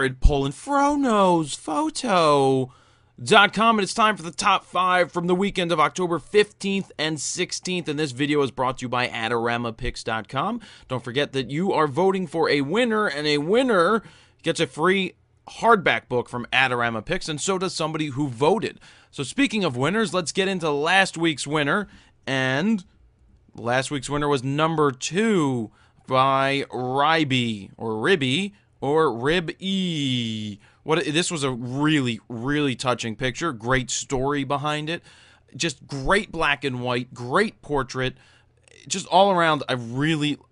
Jared pulling Frono's photo.com, and it's time for the top 5 from the weekend of October 15th and 16th, and this video is brought to you by AdoramaPicks.com. Don't forget that you are voting for a winner, and a winner gets a free hardback book from Adorama Picks, and so does somebody who voted. So speaking of winners, let's get into last week's winner, and last week's winner was number 2 by Ribby, or Ribby, or Rib-E. This was a really, really touching picture. Great story behind it. Just great black and white, great portrait. Just all around,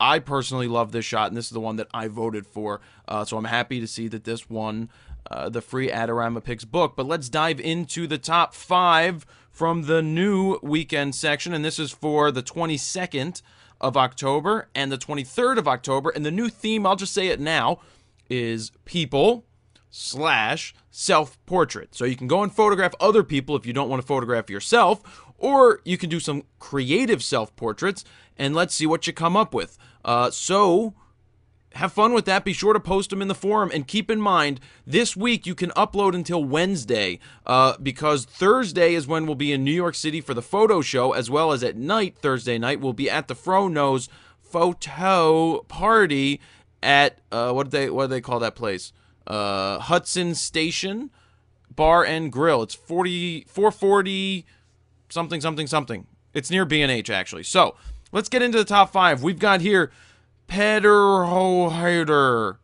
I personally love this shot, and this is the one that I voted for. So I'm happy to see that this won the free Adorama Picks book. But let's dive into the top 5 from the new weekend section, and this is for the 22nd of October and the 23rd of October. And the new theme, I'll just say it now, is people / self-portrait. So you can go and photograph other people if you don't want to photograph yourself, or you can do some creative self-portraits, and let's see what you come up with. So have fun with that. Be sure to post them in the forum, and keep in mind, this week you can upload until Wednesday, because Thursday is when we'll be in New York City for the photo show, as well as at night, Thursday night, we'll be at the Frono's photo party at, what do they call that place? Hudson Station Bar and Grill. It's 440 something something something. It's near B&H, actually. So let's get into the top 5. We've got here Pedro Holder.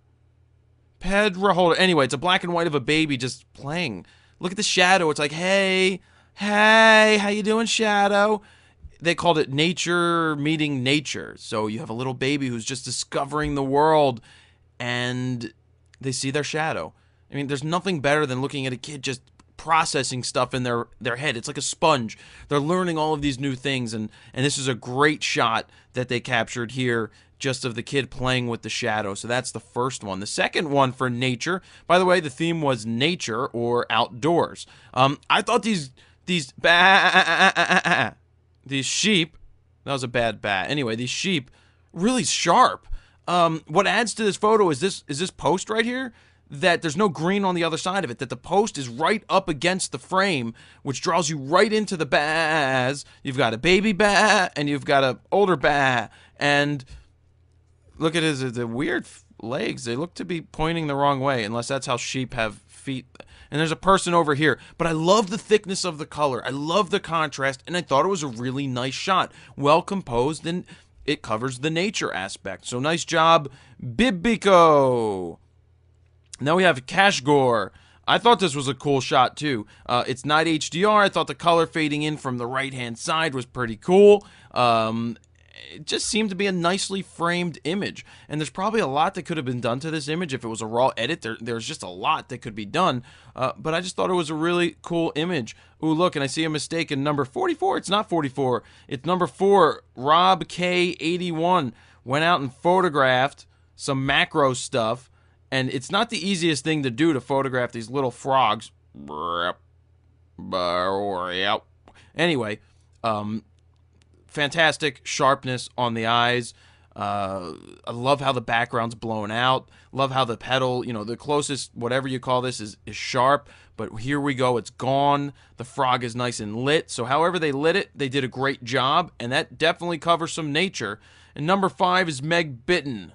Anyway, it's a black and white of a baby just playing. Look at the shadow. It's like, hey, how you doing, shadow? They called it nature meeting nature. So you have a little baby who's just discovering the world, and they see their shadow. I mean, there's nothing better than looking at a kid just processing stuff in their head. It's like a sponge. They're learning all of these new things, and this is a great shot that they captured here, just of the kid playing with the shadow. So that's the first one. The second one for nature, by the way, the theme was nature or outdoors. I thought these sheep, that was a bad bat. Anyway, these sheep, really sharp. What adds to this photo is this post right here, that there's no green on the other side of it, that the post is right up against the frame, which draws you right into the baz. You've got a baby bat, and you've got an older bat, and look at the weird legs. They look to be pointing the wrong way, unless that's how sheep have feet. And there's a person over here. But I love the thickness of the color. I love the contrast, and I thought it was a really nice shot. Well composed, and it covers the nature aspect. So nice job, Bibico. Now we have Kashgor. I thought this was a cool shot too. It's not HDR. I thought the color fading in from the right-hand side was pretty cool. It just seemed to be a nicely framed image, and there's probably a lot that could have been done to this image if it was a raw edit. There's just a lot that could be done, but I just thought it was a really cool image. Ooh, look, and I see a mistake in number 44. It's not 44. It's number 4. Rob K81 went out and photographed some macro stuff, and it's not the easiest thing to do to photograph these little frogs. Anyway, fantastic sharpness on the eyes. I love how the background's blown out. Love how the petal, the closest, whatever you call this, is sharp. But here we go. It's gone. The frog is nice and lit. So however they lit it, they did a great job. And that definitely covers some nature. And number 5 is Meg Bitten.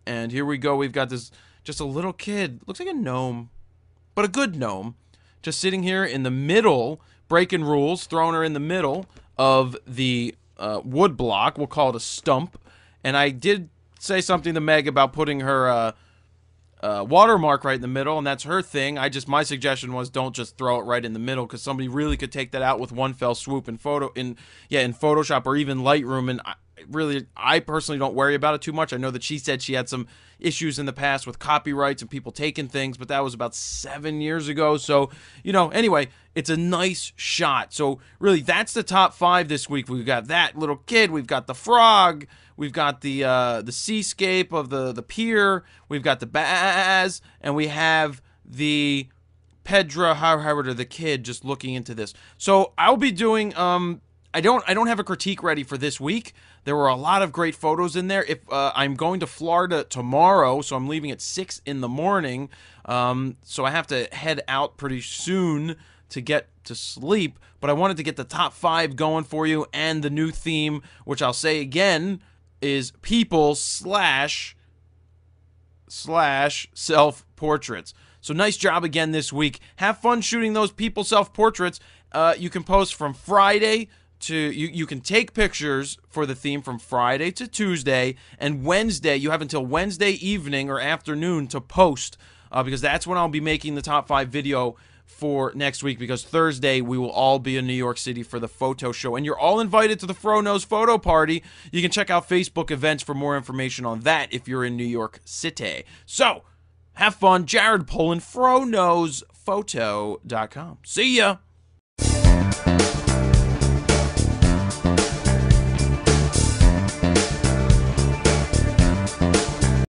And here we go. We've got this, just a little kid. Looks like a gnome, but a good gnome. Just sitting here in the middle, breaking rules, throwing her in the middle of the wood block. We'll call it a stump. And I did say something to Meg about putting her watermark right in the middle, and that's her thing. My suggestion was don't just throw it right in the middle, because somebody really could take that out with one fell swoop in Photoshop or even Lightroom. And I personally don't worry about it too much. I know that she said she had some issues in the past with copyrights and people taking things, but that was about 7 years ago. So, anyway, it's a nice shot. So really, that's the top 5 this week. We've got that little kid, we've got the frog, we've got the seascape of the pier, we've got the baz, and we have the Pedro Howard, the kid, just looking into this. So I'll be doing I don't have a critique ready for this week. There were a lot of great photos in there. If I'm going to Florida tomorrow, so I'm leaving at 6 in the morning, so I have to head out pretty soon to get to sleep. But I wanted to get the top 5 going for you, and the new theme, which I'll say again, is people / self-portraits. So nice job again this week. Have fun shooting those people self-portraits. You can post from Friday to you can take pictures for the theme from Friday to Tuesday, and Wednesday you have until Wednesday evening or afternoon to post, because that's when I'll be making the top 5 video for next week, because Thursday we will all be in New York City for the photo show, and you're all invited to the Fro Knows photo party. You can check out Facebook events for more information on that if you're in New York City. So have fun. Jared Polin, FroKnowsPhoto.com. See ya.